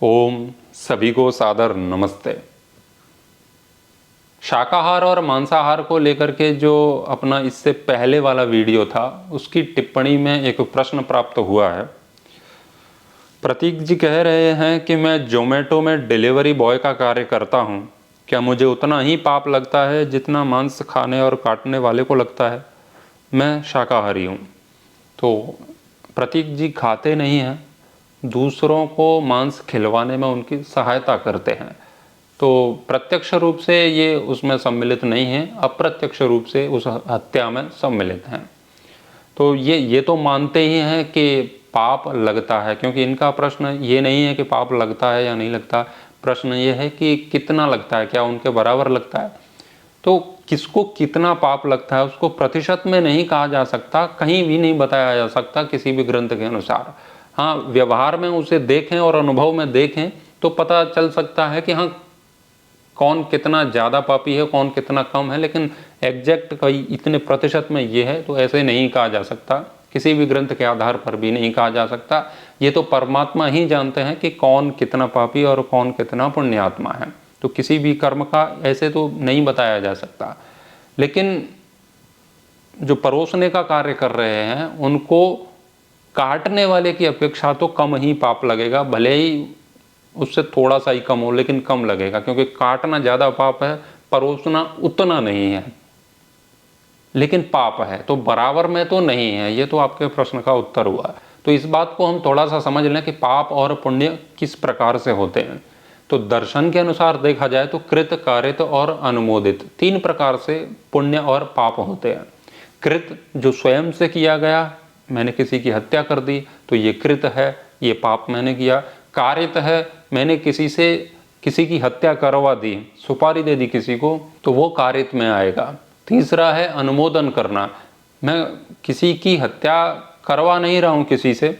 ओम सभी को सादर नमस्ते। शाकाहार और मांसाहार को लेकर के जो अपना इससे पहले वाला वीडियो था उसकी टिप्पणी में एक प्रश्न प्राप्त हुआ है। प्रतीक जी कह रहे हैं कि मैं जोमेटो में डिलीवरी बॉय का कार्य करता हूं, क्या मुझे उतना ही पाप लगता है जितना मांस खाने और काटने वाले को लगता है? मैं शाकाहारी हूं। तो प्रतीक जी खाते नहीं हैं, दूसरों को मांस खिलवाने में उनकी सहायता करते हैं, तो प्रत्यक्ष रूप से ये उसमें सम्मिलित नहीं है, अप्रत्यक्ष रूप से उस हत्या में सम्मिलित हैं। तो ये तो मानते ही हैं कि पाप लगता है, क्योंकि इनका प्रश्न ये नहीं है कि पाप लगता है या नहीं लगता, प्रश्न ये है कि कितना लगता है, क्या उनके बराबर लगता है। तो किसको कितना पाप लगता है उसको प्रतिशत में नहीं कहा जा सकता, कहीं भी नहीं बताया जा सकता किसी भी ग्रंथ के अनुसार। हाँ, व्यवहार में उसे देखें और अनुभव में देखें तो पता चल सकता है कि हाँ, कौन कितना ज़्यादा पापी है, कौन कितना कम है, लेकिन एग्जैक्ट कई इतने प्रतिशत में ये है तो ऐसे नहीं कहा जा सकता, किसी भी ग्रंथ के आधार पर भी नहीं कहा जा सकता। ये तो परमात्मा ही जानते हैं कि कौन कितना पापी और कौन कितना पुण्यात्मा है, तो किसी भी कर्म का ऐसे तो नहीं बताया जा सकता। लेकिन जो परोसने का कार्य कर रहे हैं उनको काटने वाले की अपेक्षा तो कम ही पाप लगेगा, भले ही उससे थोड़ा सा ही कम हो, लेकिन कम लगेगा, क्योंकि काटना ज़्यादा पाप है, परोसना उतना नहीं है, लेकिन पाप है, तो बराबर में तो नहीं है। ये तो आपके प्रश्न का उत्तर हुआ। तो इस बात को हम थोड़ा सा समझ लें कि पाप और पुण्य किस प्रकार से होते हैं। तो दर्शन के अनुसार देखा जाए तो कृत, कारित और अनुमोदित तीन प्रकार से पुण्य और पाप होते हैं। कृत जो स्वयं से किया गया, मैंने किसी की हत्या कर दी तो ये कृत है, ये पाप मैंने किया। कारित है, मैंने किसी की हत्या करवा दी, सुपारी दे दी किसी को, तो वो कारित में आएगा। तीसरा है अनुमोदन करना, मैं किसी की हत्या करवा नहीं रहा हूँ किसी से,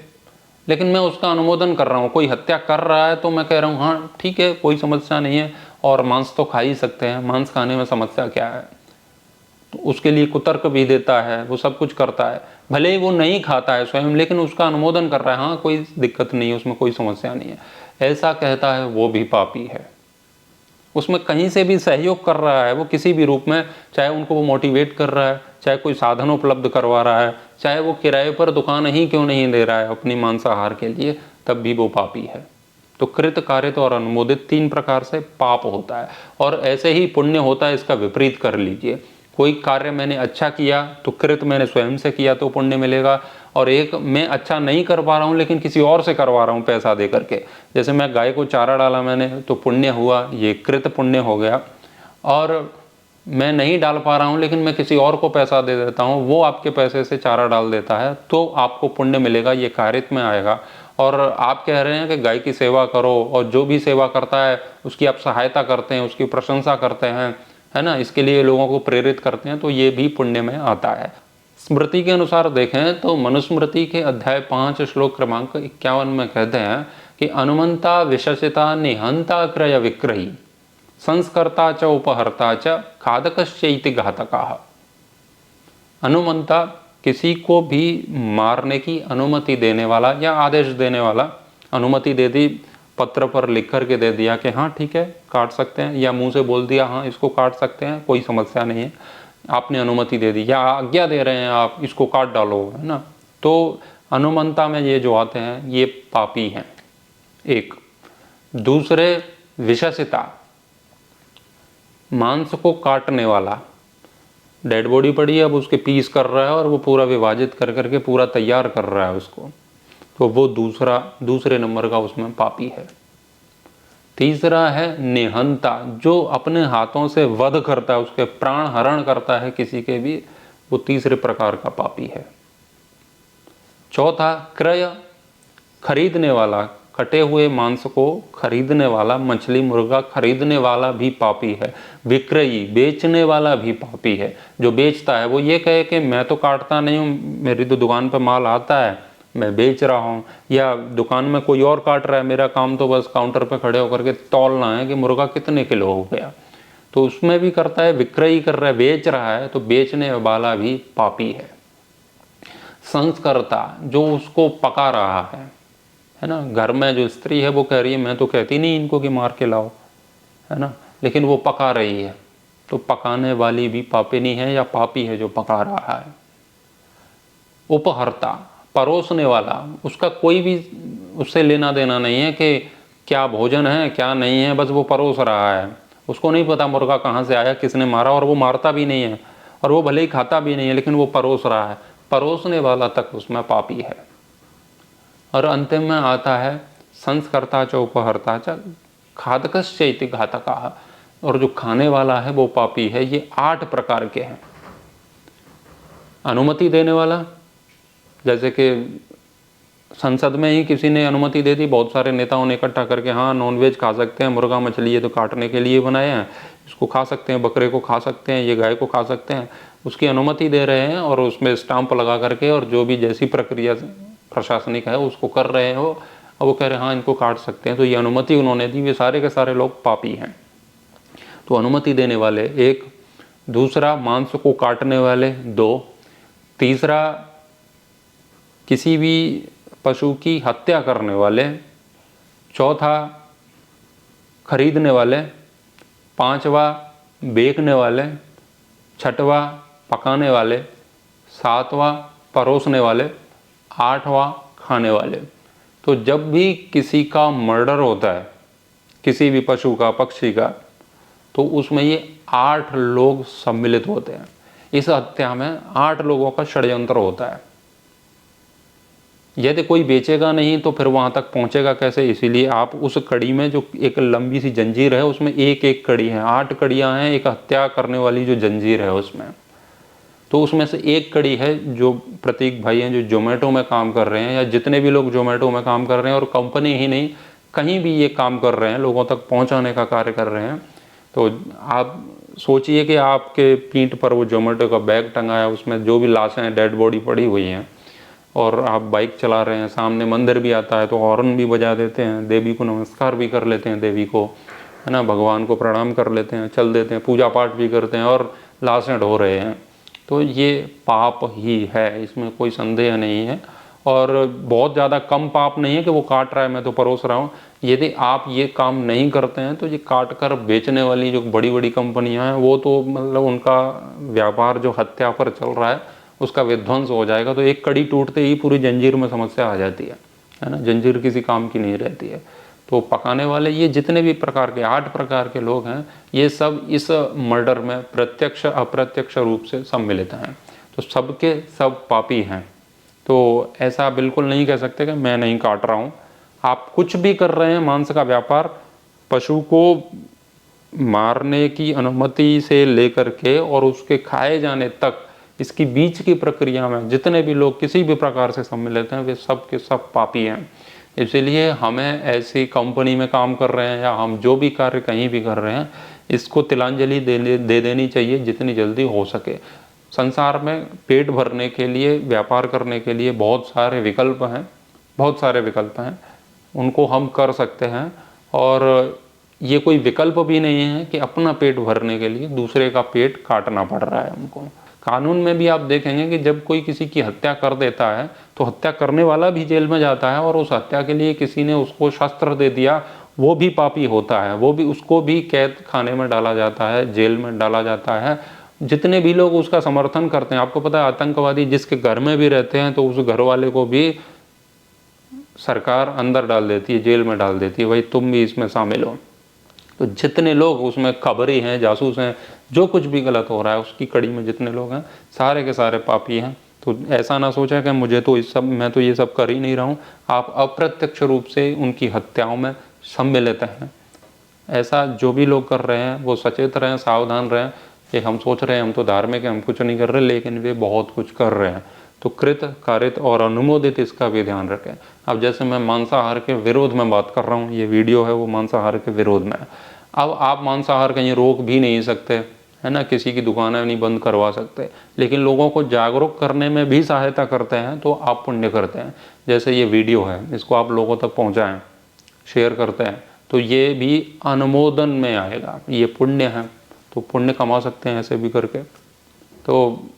लेकिन मैं उसका अनुमोदन कर रहा हूँ। कोई हत्या कर रहा है तो मैं कह रहा हूँ हाँ ठीक है, कोई समस्या नहीं है, और मांस तो खा ही सकते हैं, मांस खाने में समस्या क्या है। तो उसके लिए कुतर्क भी देता है, वो सब कुछ करता है, भले ही वो नहीं खाता है स्वयं, लेकिन उसका अनुमोदन कर रहा है, हाँ कोई दिक्कत नहीं है, उसमें कोई समस्या नहीं है, ऐसा कहता है, वो भी पापी है। उसमें कहीं से भी सहयोग कर रहा है वो किसी भी रूप में, चाहे उनको वो मोटिवेट कर रहा है, चाहे कोई साधन उपलब्ध करवा रहा है, चाहे वो किराए पर दुकान ही क्यों नहीं दे रहा है अपनी मांसाहार के लिए, तब भी वो पापी है। तो कृत, कारित और अनुमोदित तीन प्रकार से पाप होता है। और ऐसे ही पुण्य होता है, इसका विपरीत कर लीजिए। कोई कार्य मैंने अच्छा किया तो कृत मैंने स्वयं से किया तो पुण्य मिलेगा, और एक मैं अच्छा नहीं कर पा रहा हूँ लेकिन किसी और से करवा रहा हूँ पैसा दे करके, जैसे मैं गाय को चारा डाला मैंने तो पुण्य हुआ, ये कृत पुण्य हो गया। और मैं नहीं डाल पा रहा हूँ लेकिन मैं किसी और को पैसा दे देता हूँ, वो आपके पैसे से चारा डाल देता है तो आपको पुण्य मिलेगा, ये कारित में आएगा। और आप कह रहे हैं कि गाय की सेवा करो, और जो भी सेवा करता है उसकी आप सहायता करते हैं, उसकी प्रशंसा करते हैं, है ना, इसके लिए लोगों को प्रेरित करते हैं, तो ये भी पुण्य में आता है। स्मृति के अनुसार देखें तो मनुस्मृति के अध्याय 5 श्लोक क्रमांक 51 में कहते हैं कि अनुमंता विशसिता निहंता क्रय विक्रयी संस्कर्ता च उपहर्ता च खादकश्चैति घातकाः। अनुमंता किसी को भी मारने की अनुमति देने वाला या आदेश देने वाला, अनुमति दे दी, पत्र पर लिख करके दे दिया कि हाँ ठीक है काट सकते हैं, या मुंह से बोल दिया हाँ इसको काट सकते हैं, कोई समस्या नहीं है, आपने अनुमति दे दी या आज्ञा दे रहे हैं आप इसको काट डालो, है ना, तो अनुमंता में ये जो आते हैं ये पापी हैं। एक दूसरे विशसिता, मांस को काटने वाला, डेड बॉडी पड़ी है, अब उसके पीस कर रहा है और वो पूरा विभाजित कर करके पूरा तैयार कर रहा है उसको, तो वो दूसरे नंबर का उसमें पापी है। तीसरा है निहंता, जो अपने हाथों से वध करता है, उसके प्राण हरण करता है किसी के भी, वो तीसरे प्रकार का पापी है। चौथा क्रय, खरीदने वाला, कटे हुए मांस को खरीदने वाला, मछली मुर्गा खरीदने वाला भी पापी है। विक्रयी, बेचने वाला भी पापी है। जो बेचता है वो ये कहे कि मैं तो काटता नहीं हूँ, मेरी तो दुकान पर माल आता है, मैं बेच रहा हूँ, या दुकान में कोई और काट रहा है, मेरा काम तो बस काउंटर पे खड़े होकर के तौलना है कि मुर्गा कितने किलो हो गया, तो उसमें भी करता है, विक्रयी कर रहा है, बेच रहा है, तो बेचने वाला भी पापी है। संस्कर्ता, जो उसको पका रहा है, है ना। घर में जो स्त्री है वो कह रही है मैं तो कहती नहीं इनको कि मार के लाओ, है ना, लेकिन वो पका रही है। तो पकाने वाली भी पापिनी है या पापी है जो पका रहा है। उपहर्ता, परोसने वाला, उसका कोई भी उससे लेना देना नहीं है कि क्या भोजन है क्या नहीं है, बस वो परोस रहा है। उसको नहीं पता मुर्गा कहाँ से आया, किसने मारा, और वो मारता भी नहीं है, और वो भले ही खाता भी नहीं है, लेकिन वो परोस रहा है। परोसने वाला तक उसमें पापी है। और अंतिम में आता है संस्कर्ता च उपहर्ता च खादकश्चैति घातकाः, और जो खाने वाला है वो पापी है। ये 8 प्रकार के हैं। अनुमति देने वाला, जैसे कि संसद में ही किसी ने अनुमति दे दी, बहुत सारे नेताओं ने इकट्ठा करके, हाँ नॉनवेज खा सकते हैं, मुर्गा मछली ये तो काटने के लिए बनाए हैं, इसको खा सकते हैं, बकरे को खा सकते हैं, ये गाय को खा सकते हैं, उसकी अनुमति दे रहे हैं और उसमें स्टाम्प लगा करके, और जो भी जैसी प्रक्रिया प्रशासनिक है उसको कर रहे हो, और वो कह रहे हैं हाँ इनको काट सकते हैं, तो ये अनुमति उन्होंने दी। वे सारे के सारे लोग पापी हैं। तो अनुमति देने वाले 1, दूसरा मांस को काटने वाले 2, तीसरा किसी भी पशु की हत्या करने वाले, चौथा खरीदने वाले, 5वां बेचने वाले, 6वां पकाने वाले, 7वां परोसने वाले, 8वां खाने वाले। तो जब भी किसी का मर्डर होता है, किसी भी पशु का, पक्षी का, तो उसमें ये 8 लोग सम्मिलित होते हैं। इस हत्या में 8 लोगों का षड्यंत्र होता है। यदि कोई बेचेगा नहीं तो फिर वहाँ तक पहुँचेगा कैसे। इसीलिए आप उस कड़ी में, जो एक लंबी सी जंजीर है, उसमें एक एक कड़ी है, 8 कड़ियाँ हैं एक हत्या करने वाली जो जंजीर है उसमें। तो उसमें से एक कड़ी है जो प्रतीक भाई हैं, जो जोमेटो में काम कर रहे हैं, या जितने भी लोग जोमेटो में काम कर रहे हैं, और कंपनी ही नहीं कहीं भी ये काम कर रहे हैं, लोगों तक पहुँचाने का कार्य कर रहे हैं। तो आप सोचिए कि आपके पीठ पर वो जोमेटो का बैग टंगा है, उसमें जो भी लाशें, डेड बॉडी पड़ी हुई हैं, और आप बाइक चला रहे हैं, सामने मंदिर भी आता है तो हॉर्न भी बजा देते हैं, देवी को नमस्कार भी कर लेते हैं, देवी को, है ना, भगवान को प्रणाम कर लेते हैं, चल देते हैं, पूजा पाठ भी करते हैं, और लाशें ढो रहे हैं। तो ये पाप ही है, इसमें कोई संदेह नहीं है। और बहुत ज़्यादा कम पाप नहीं है कि वो काट रहा है मैं तो परोस रहा हूँ। यदि आप ये काम नहीं करते हैं तो ये काट कर बेचने वाली जो बड़ी बड़ी कंपनियां हैं, वो तो मतलब उनका व्यापार जो हत्या पर चल रहा है उसका विध्वंस हो जाएगा। तो एक कड़ी टूटते ही पूरी जंजीर में समस्या आ जाती है ना, जंजीर किसी काम की नहीं रहती है। तो पकाने वाले ये जितने भी प्रकार के 8 प्रकार के लोग हैं, ये सब इस मर्डर में प्रत्यक्ष अप्रत्यक्ष रूप से सम्मिलित हैं। तो सबके सब पापी हैं। तो ऐसा बिल्कुल नहीं कह सकते कि मैं नहीं काट रहा हूँ। आप कुछ भी कर रहे हैं, मांस का व्यापार, पशु को मारने की अनुमति से लेकर के और उसके खाए जाने तक, इसकी बीच की प्रक्रिया में जितने भी लोग किसी भी प्रकार से सम्मिलित हैं, वे सब के सब पापी हैं। इसलिए हमें ऐसी कंपनी में काम कर रहे हैं या हम जो भी कार्य कहीं भी कर रहे हैं, इसको तिलांजलि दे देनी चाहिए जितनी जल्दी हो सके। संसार में पेट भरने के लिए, व्यापार करने के लिए बहुत सारे विकल्प हैं, बहुत सारे विकल्प हैं, उनको हम कर सकते हैं। और ये कोई विकल्प भी नहीं है कि अपना पेट भरने के लिए दूसरे का पेट काटना पड़ रहा है हमको। कानून में भी आप देखेंगे कि जब कोई किसी की हत्या कर देता है तो हत्या करने वाला भी जेल में जाता है, और उस हत्या के लिए किसी ने उसको शस्त्र दे दिया, वो भी पापी होता है, वो भी, उसको भी कैद खाने में डाला जाता है, जेल में डाला जाता है। जितने भी लोग उसका समर्थन करते हैं, आपको पता है आतंकवादी जिसके घर में भी रहते हैं तो उस घर वाले को भी सरकार अंदर डाल देती है, जेल में डाल देती है, भाई तुम भी इसमें शामिल हो। तो जितने लोग उसमें खबरी हैं, जासूस हैं, जो कुछ भी गलत हो रहा है उसकी कड़ी में जितने लोग हैं, सारे के सारे पापी हैं। तो ऐसा ना सोचा कि मुझे तो इस सब, मैं तो ये सब कर ही नहीं रहा हूँ। आप अप्रत्यक्ष रूप से उनकी हत्याओं में सम्मिलित हैं। ऐसा जो भी लोग कर रहे हैं वो सचेत रहें, सावधान रहें कि हम सोच रहे हैं हम तो धार्मिक हैं, हम कुछ नहीं कर रहे, लेकिन वे बहुत कुछ कर रहे हैं। तो कृत, कारित और अनुमोदित इसका भी ध्यान रखें। अब जैसे मैं मांसाहार के विरोध में बात कर रहा हूँ, ये वीडियो है वो मांसाहार के विरोध में है। अब आप मांसाहार कहीं रोक भी नहीं सकते, है ना, किसी की दुकानें नहीं बंद करवा सकते, लेकिन लोगों को जागरूक करने में भी सहायता करते हैं तो आप पुण्य करते हैं। जैसे ये वीडियो है, इसको आप लोगों तक पहुँचाएँ, शेयर करते हैं, तो ये भी अनुमोदन में आएगा, ये पुण्य है, तो पुण्य कमा सकते हैं ऐसे भी करके। तो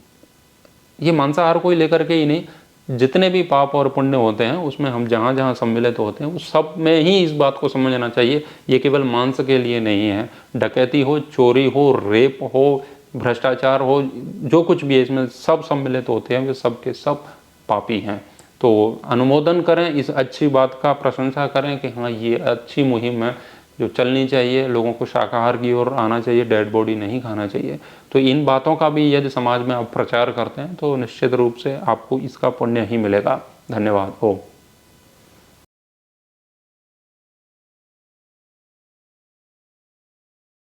ये मांसाहार को ही लेकर के ही नहीं, जितने भी पाप और पुण्य होते हैं उसमें हम जहाँ जहाँ सम्मिलित होते हैं उस सब में ही इस बात को समझना चाहिए, ये केवल मांस के लिए नहीं है। डकैती हो, चोरी हो, रेप हो, भ्रष्टाचार हो, जो कुछ भी है इसमें सब सम्मिलित होते हैं, वे सब के सब पापी हैं। तो अनुमोदन करें इस अच्छी बात का, प्रशंसा करें कि हाँ ये अच्छी मुहिम है जो चलनी चाहिए, लोगों को शाकाहार की ओर आना चाहिए, डेड बॉडी नहीं खाना चाहिए। तो इन बातों का भी यदि समाज में आप प्रचार करते हैं तो निश्चित रूप से आपको इसका पुण्य ही मिलेगा। धन्यवाद। हो।